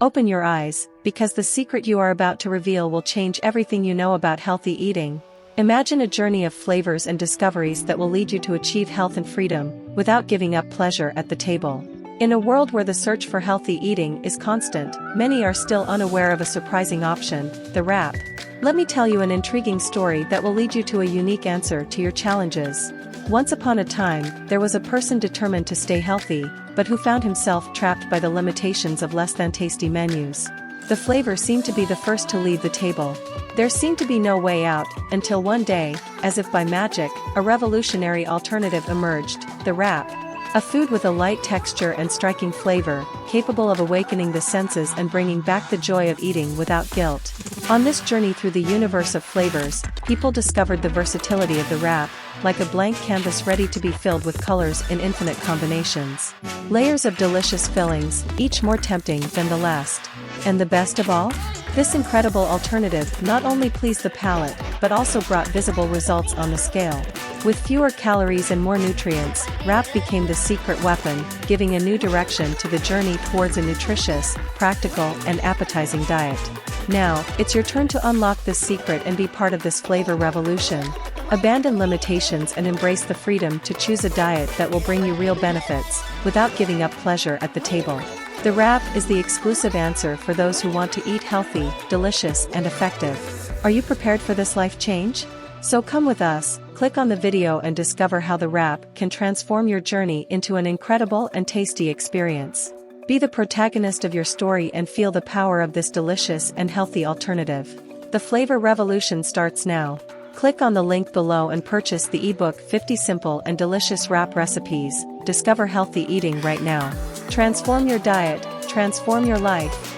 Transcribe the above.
Open your eyes, because the secret you are about to reveal will change everything you know about healthy eating. Imagine a journey of flavors and discoveries that will lead you to achieve health and freedom, without giving up pleasure at the table. In a world where the search for healthy eating is constant, many are still unaware of a surprising option, the wrap. Let me tell you an intriguing story that will lead you to a unique answer to your challenges. Once upon a time, there was a person determined to stay healthy, but who found himself trapped by the limitations of less than tasty menus. The flavor seemed to be the first to leave the table. There seemed to be no way out, until one day, as if by magic, a revolutionary alternative emerged, the wrap. A food with a light texture and striking flavor, capable of awakening the senses and bringing back the joy of eating without guilt. On this journey through the universe of flavors, people discovered the versatility of the wrap, like a blank canvas ready to be filled with colors in infinite combinations. Layers of delicious fillings, each more tempting than the last. And the best of all? This incredible alternative not only pleased the palate, but also brought visible results on the scale. With fewer calories and more nutrients, wrap became the secret weapon, giving a new direction to the journey towards a nutritious, practical, and appetizing diet. Now, it's your turn to unlock this secret and be part of this flavor revolution. Abandon limitations and embrace the freedom to choose a diet that will bring you real benefits, without giving up pleasure at the table. The wrap is the exclusive answer for those who want to eat healthy, delicious, and effective. Are you prepared for this life change? So come with us, click on the video and discover how the wrap can transform your journey into an incredible and tasty experience. Be the protagonist of your story and feel the power of this delicious and healthy alternative. The flavor revolution starts now. Click on the link below and purchase the ebook 50 Simple and Delicious Wrap Recipes. Discover healthy eating right now. Transform your diet, transform your life.